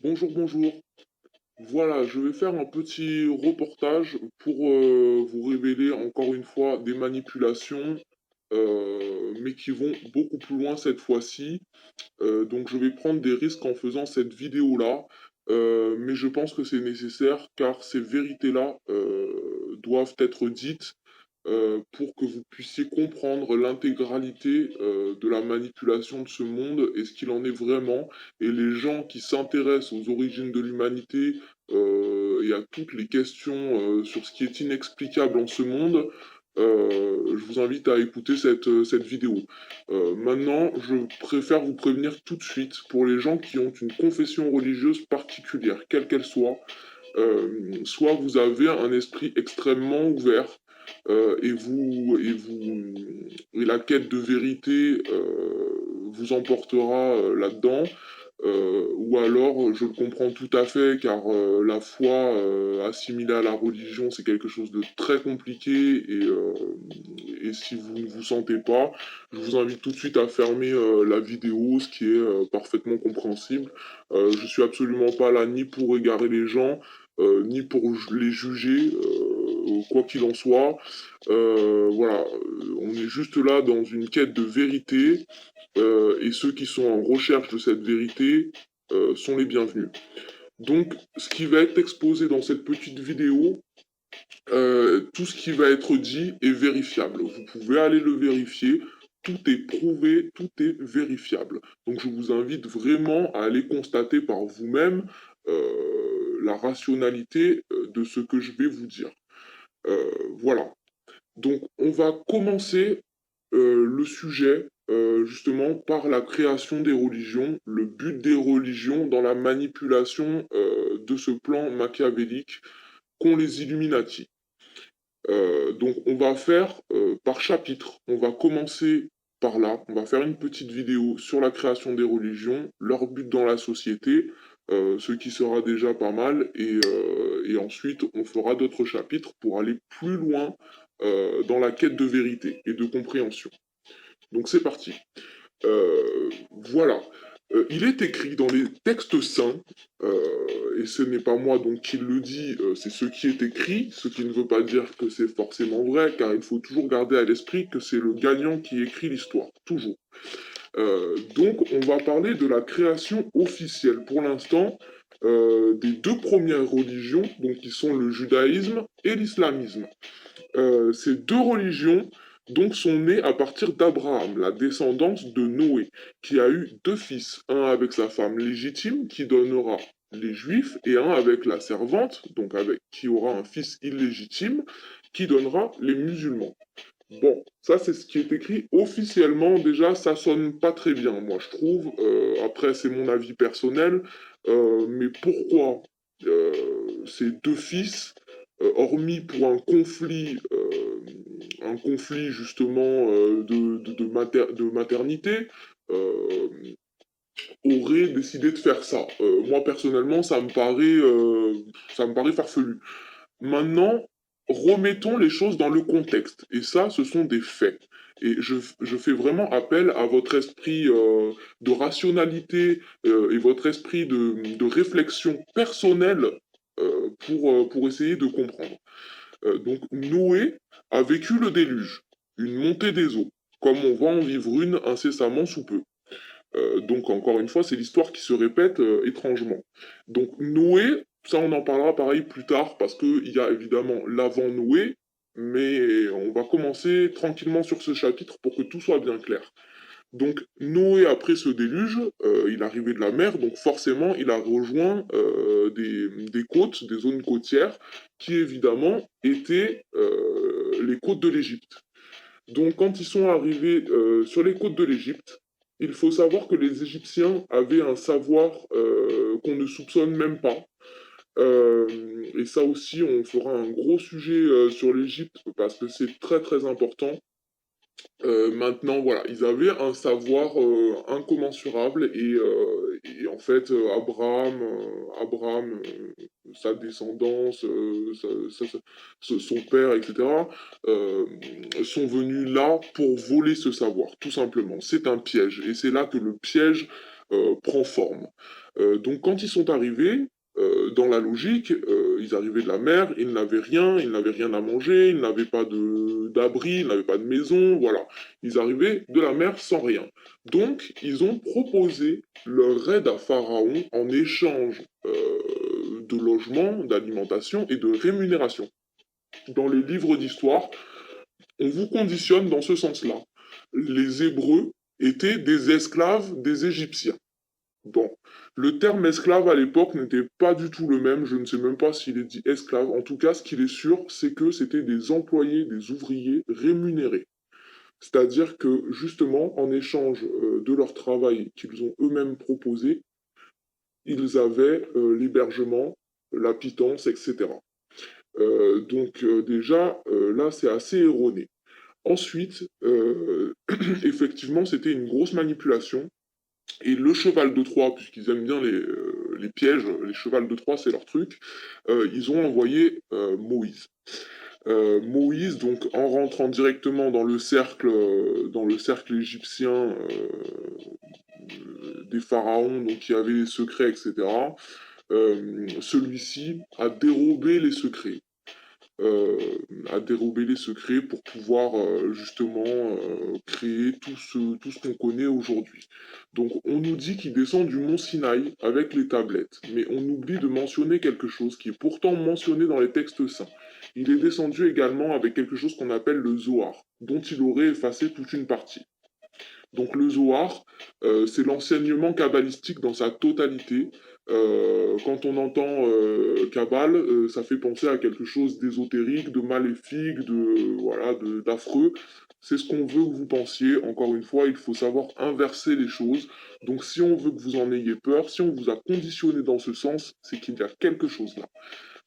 Bonjour, bonjour. Voilà, je vais faire un petit reportage pour vous révéler encore une fois des manipulations, mais qui vont beaucoup plus loin cette fois-ci. Donc je vais prendre des risques en faisant cette vidéo-là, mais je pense que c'est nécessaire car ces vérités-là doivent être dites pour que vous puissiez comprendre l'intégralité de la manipulation de ce monde et ce qu'il en est vraiment. Et les gens qui s'intéressent aux origines de l'humanité et à toutes les questions sur ce qui est inexplicable en ce monde, je vous invite à écouter cette vidéo. Maintenant, je préfère vous prévenir tout de suite pour les gens qui ont une confession religieuse particulière, quelle qu'elle soit vous avez un esprit extrêmement ouvert et la quête de vérité vous emportera là-dedans. Ou alors, je le comprends tout à fait, car la foi assimilée à la religion, c'est quelque chose de très compliqué, et si vous ne vous sentez pas, je vous invite tout de suite à fermer la vidéo, ce qui est parfaitement compréhensible. Je suis absolument pas là ni pour égarer les gens, ni pour les juger, quoi qu'il en soit. Voilà, on est juste là dans une quête de vérité, et ceux qui sont en recherche de cette vérité sont les bienvenus. Donc, ce qui va être exposé dans cette petite vidéo, tout ce qui va être dit est vérifiable. Vous pouvez aller le vérifier. Tout est prouvé, tout est vérifiable. Donc je vous invite vraiment à aller constater par vous-même la rationalité de ce que je vais vous dire. Voilà. Donc on va commencer le sujet justement par la création des religions, le but des religions dans la manipulation de ce plan machiavélique qu'ont les Illuminati. Donc on va faire par chapitre. On va commencer par là. On va faire une petite vidéo sur la création des religions, leur but dans la société, ce qui sera déjà pas mal. Et ensuite, on fera d'autres chapitres pour aller plus loin dans la quête de vérité et de compréhension. Donc c'est parti. Voilà. Il est écrit dans les textes saints, et ce n'est pas moi donc qui le dit, c'est ce qui est écrit, ce qui ne veut pas dire que c'est forcément vrai, car il faut toujours garder à l'esprit que c'est le gagnant qui écrit l'histoire, toujours. Donc on va parler de la création officielle pour l'instant des deux premières religions, donc qui sont le judaïsme et l'islamisme. Ces deux religions donc sont nées à partir d'Abraham, la descendance de Noé, qui a eu deux fils, un avec sa femme légitime qui donnera les Juifs et un avec la servante, donc avec qui aura un fils illégitime qui donnera les musulmans. Bon, ça c'est ce qui est écrit officiellement. Déjà, ça sonne pas très bien, moi je trouve. Après, c'est mon avis personnel. Mais pourquoi ces deux fils, hormis pour un conflit justement de maternité, euh, auraient décidé de faire ça? Moi personnellement, ça me paraît farfelu. Maintenant, remettons les choses dans le contexte. Et ça, ce sont des faits. Et je fais vraiment appel à votre esprit de rationalité et votre esprit de réflexion personnelle pour essayer de comprendre. Donc Noé a vécu le déluge, une montée des eaux, comme on va en vivre une incessamment sous peu. Donc encore une fois, c'est l'histoire qui se répète étrangement. Donc Noé, ça on en parlera pareil plus tard, parce qu'il y a évidemment l'avant Noé, mais on va commencer tranquillement sur ce chapitre pour que tout soit bien clair. Donc Noé, après ce déluge, il arrivait de la mer, donc forcément il a rejoint des côtes, des zones côtières, qui évidemment étaient les côtes de l'Égypte. Donc, quand ils sont arrivés sur les côtes de l'Égypte, il faut savoir que les Égyptiens avaient un savoir qu'on ne soupçonne même pas. Euh, et ça aussi, on fera un gros sujet sur l'Égypte parce que c'est très très important. Maintenant, voilà, ils avaient un savoir incommensurable et en fait, Abraham, sa descendance, son père, etc., euh, sont venus là pour voler ce savoir, tout simplement. C'est un piège et c'est là que le piège prend forme. Donc quand ils sont arrivés, dans la logique, ils arrivaient de la mer, ils n'avaient rien à manger, ils n'avaient pas d'abri, ils n'avaient pas de maison, voilà. Ils arrivaient de la mer sans rien. Donc, ils ont proposé leur aide à Pharaon en échange de logement, d'alimentation et de rémunération. Dans les livres d'histoire, on vous conditionne dans ce sens-là. Les Hébreux étaient des esclaves des Égyptiens. Bon, le terme esclave à l'époque n'était pas du tout le même, je ne sais même pas s'il est dit esclave. En tout cas, ce qu'il est sûr, c'est que c'était des employés, des ouvriers rémunérés. C'est-à-dire que justement, en échange de leur travail qu'ils ont eux-mêmes proposé, ils avaient l'hébergement, la pitance, etc. Donc déjà, là, c'est assez erroné. Ensuite, effectivement, c'était une grosse manipulation. Et le cheval de Troie, puisqu'ils aiment bien les pièges, les chevals de Troie, c'est leur truc, ils ont envoyé Moïse. Moïse, donc en rentrant directement dans le cercle égyptien des pharaons, donc qui avaient les secrets, etc., celui-ci a dérobé les secrets. euh, à dérober les secrets pour pouvoir justement créer tout ce qu'on connaît aujourd'hui. Donc on nous dit qu'il descend du mont Sinaï avec les tablettes, mais on oublie de mentionner quelque chose qui est pourtant mentionné dans les textes saints. Il est descendu également avec quelque chose qu'on appelle le Zohar, dont il aurait effacé toute une partie. Donc le Zohar, c'est l'enseignement kabbalistique dans sa totalité. Quand on entend Kabbale, ça fait penser à quelque chose d'ésotérique, de maléfique, d'affreux. C'est ce qu'on veut que vous pensiez. Encore une fois, il faut savoir inverser les choses. Donc si on veut que vous en ayez peur, si on vous a conditionné dans ce sens, c'est qu'il y a quelque chose là.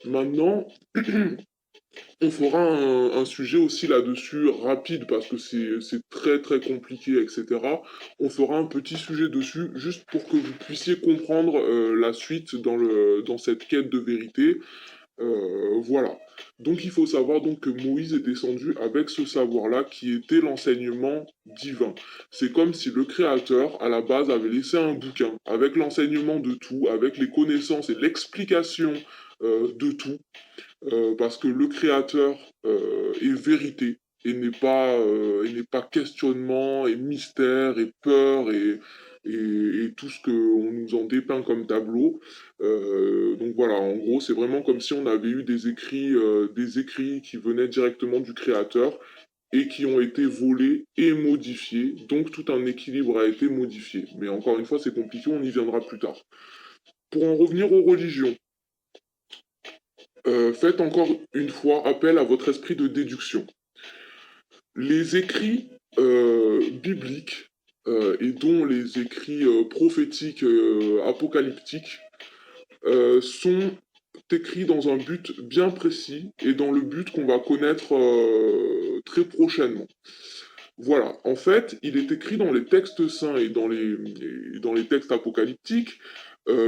Maintenant, on fera un sujet aussi là-dessus rapide parce que c'est très très compliqué, etc. On fera un petit sujet dessus juste pour que vous puissiez comprendre la suite dans cette quête de vérité. Voilà. Donc il faut savoir donc que Moïse est descendu avec ce savoir-là qui était l'enseignement divin. C'est comme si le Créateur, à la base, avait laissé un bouquin avec l'enseignement de tout, avec les connaissances et l'explication de tout, parce que le créateur est vérité et n'est pas questionnement et mystère et peur et tout ce qu'on nous en dépeint comme tableau. Donc voilà, en gros, c'est vraiment comme si on avait eu des écrits qui venaient directement du créateur et qui ont été volés et modifiés. Donc tout un équilibre a été modifié. Mais encore une fois, c'est compliqué, on y viendra plus tard. Pour en revenir aux religions, faites encore une fois appel à votre esprit de déduction. Les écrits bibliques et dont les écrits prophétiques apocalyptiques sont écrits dans un but bien précis et dans le but qu'on va connaître très prochainement. Voilà, en fait, il est écrit dans les textes saints et dans les textes apocalyptiques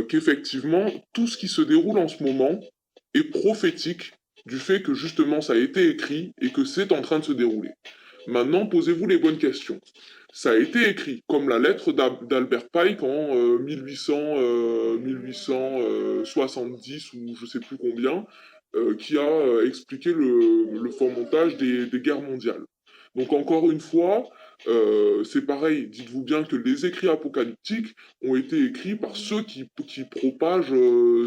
qu'effectivement, tout ce qui se déroule en ce moment est prophétique du fait que justement ça a été écrit et que c'est en train de se dérouler. Maintenant, posez-vous les bonnes questions. Ça a été écrit comme la lettre d'Albert Pike en 1870 ou je sais plus combien, qui a expliqué le foremontage des guerres mondiales. Donc encore une fois, c'est pareil, dites-vous bien que les écrits apocalyptiques ont été écrits par ceux qui propagent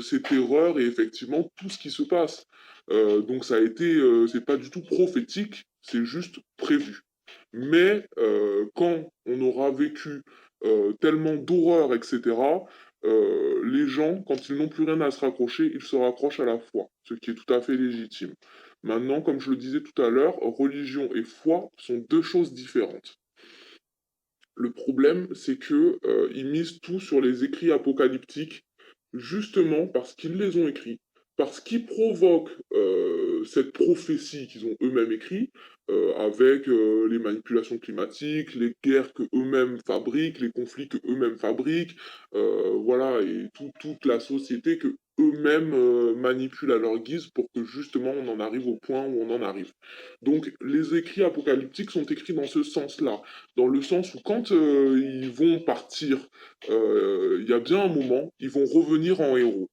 ces terreurs et effectivement tout ce qui se passe. Donc ça a été, c'est pas du tout prophétique, c'est juste prévu. Mais quand on aura vécu tellement d'horreur, etc., les gens, quand ils n'ont plus rien à se raccrocher, ils se raccrochent à la foi, ce qui est tout à fait légitime. Maintenant, comme je le disais tout à l'heure, religion et foi sont deux choses différentes. Le problème, c'est que ils misent tout sur les écrits apocalyptiques, justement parce qu'ils les ont écrits, parce qu'ils provoquent cette prophétie qu'ils ont eux-mêmes écrite, avec les manipulations climatiques, les guerres que eux-mêmes fabriquent, les conflits que eux-mêmes fabriquent, voilà, et toute la société que eux-mêmes manipulent à leur guise pour que justement on en arrive au point où on en arrive. Donc les écrits apocalyptiques sont écrits dans ce sens-là, dans le sens où quand ils vont partir, il y a bien un moment, ils vont revenir en héros.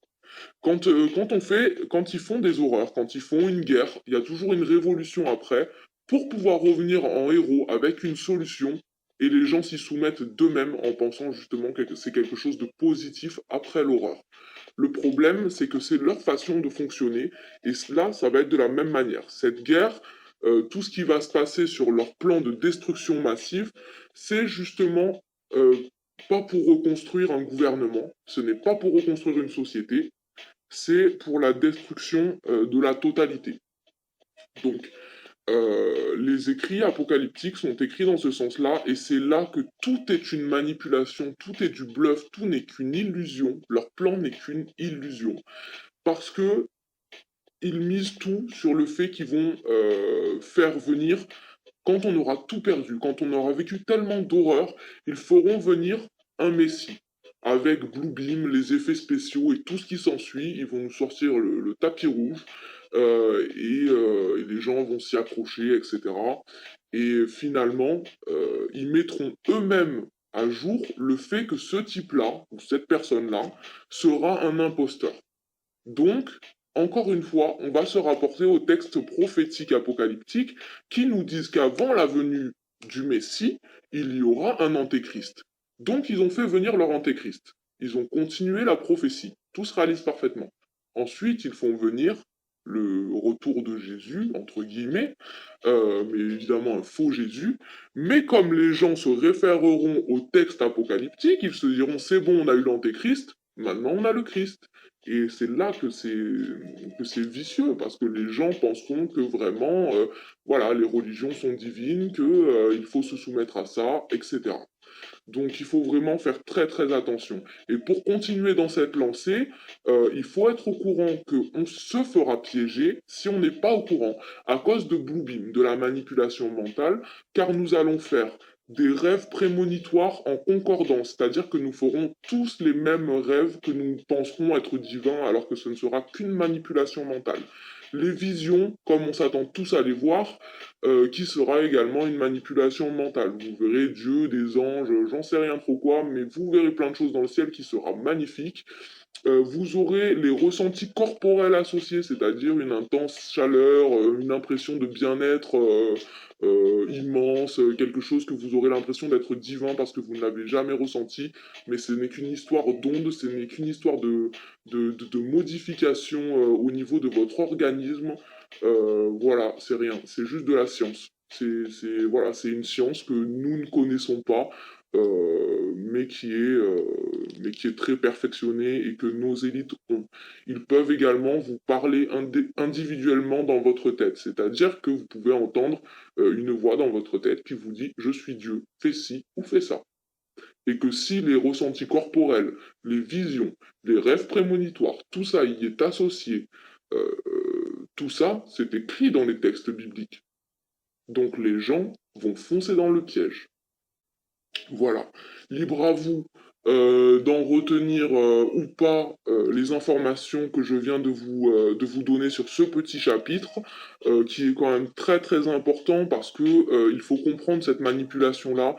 Quand ils font des horreurs, quand ils font une guerre, il y a toujours une révolution après pour pouvoir revenir en héros avec une solution et les gens s'y soumettent d'eux-mêmes en pensant justement que c'est quelque chose de positif après l'horreur. Le problème, c'est que c'est leur façon de fonctionner et cela, ça va être de la même manière. Cette guerre, tout ce qui va se passer sur leur plan de destruction massive, c'est justement pas pour reconstruire un gouvernement, ce n'est pas pour reconstruire une société, c'est pour la destruction de la totalité. Donc, les écrits apocalyptiques sont écrits dans ce sens-là, et c'est là que tout est une manipulation, tout est du bluff, tout n'est qu'une illusion, leur plan n'est qu'une illusion. Parce que ils misent tout sur le fait qu'ils vont faire venir, quand on aura tout perdu, quand on aura vécu tellement d'horreur, ils feront venir un messie. Avec Bluebeam, les effets spéciaux et tout ce qui s'ensuit, ils vont nous sortir le tapis rouge et les gens vont s'y accrocher, etc. Et finalement, ils mettront eux-mêmes à jour le fait que ce type-là, ou cette personne-là, sera un imposteur. Donc, encore une fois, on va se rapporter aux textes prophétiques apocalyptiques qui nous disent qu'avant la venue du Messie, il y aura un antéchrist. Donc, ils ont fait venir leur antéchrist. Ils ont continué la prophétie. Tout se réalise parfaitement. Ensuite, ils font venir le retour de Jésus, entre guillemets, mais évidemment un faux Jésus. Mais comme les gens se référeront au texte apocalyptique, ils se diront c'est bon, on a eu l'antéchrist, maintenant on a le Christ. Et c'est là que c'est vicieux, parce que les gens penseront que vraiment, voilà, les religions sont divines, que il faut se soumettre à ça, etc. Donc il faut vraiment faire très très attention. Et pour continuer dans cette lancée, il faut être au courant qu'on se fera piéger si on n'est pas au courant, à cause de Bluebeam, de la manipulation mentale, car nous allons faire des rêves prémonitoires en concordance, c'est-à-dire que nous ferons tous les mêmes rêves que nous penserons être divins alors que ce ne sera qu'une manipulation mentale. Les visions, comme on s'attend tous à les voir, qui sera également une manipulation mentale. Vous verrez Dieu, des anges, j'en sais rien trop quoi, mais vous verrez plein de choses dans le ciel qui sera magnifique. Vous aurez les ressentis corporels associés, c'est-à-dire une intense chaleur, une impression de bien-être immense, quelque chose que vous aurez l'impression d'être divin parce que vous ne l'avez jamais ressenti, mais ce n'est qu'une histoire d'onde, ce n'est qu'une histoire de modification au niveau de votre organisme. Voilà, c'est rien, c'est juste de la science. Voilà, c'est une science que nous ne connaissons pas, mais qui est très perfectionnée et que nos élites ont. Ils peuvent également vous parler individuellement dans votre tête, c'est-à-dire que vous pouvez entendre une voix dans votre tête qui vous dit «Je suis Dieu, fais ci ou fais ça». Et que si les ressentis corporels, les visions, les rêves prémonitoires, tout ça y est associé, tout ça, c'est écrit dans les textes bibliques. Donc les gens vont foncer dans le piège. Voilà. Libre à vous d'en retenir ou pas les informations que je viens de vous donner sur ce petit chapitre, qui est quand même très très important parce que il faut comprendre cette manipulation-là.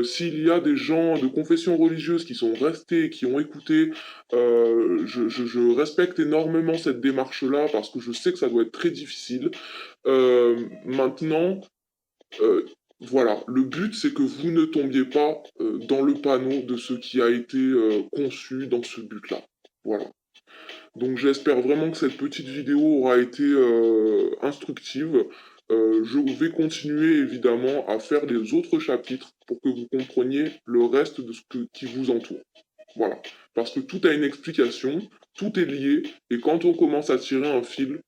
S'il y a des gens de confession religieuse qui sont restés, qui ont écouté, je respecte énormément cette démarche-là parce que je sais que ça doit être très difficile. Maintenant, euh, voilà, le but c'est que vous ne tombiez pas dans le panneau de ce qui a été conçu dans ce but-là. Voilà. Donc j'espère vraiment que cette petite vidéo aura été instructive. Je vais continuer évidemment à faire les autres chapitres pour que vous compreniez le reste de qui vous entoure. Voilà. Parce que tout a une explication, tout est lié, et quand on commence à tirer un fil,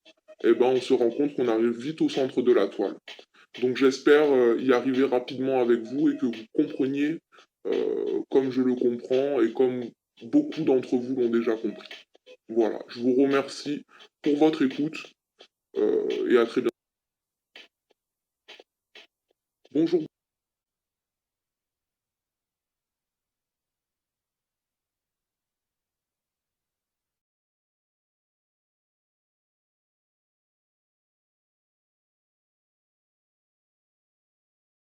eh ben on se rend compte qu'on arrive vite au centre de la toile. Donc j'espère y arriver rapidement avec vous et que vous compreniez comme je le comprends et comme beaucoup d'entre vous l'ont déjà compris. Voilà, je vous remercie pour votre écoute et à très bientôt. Bonjour.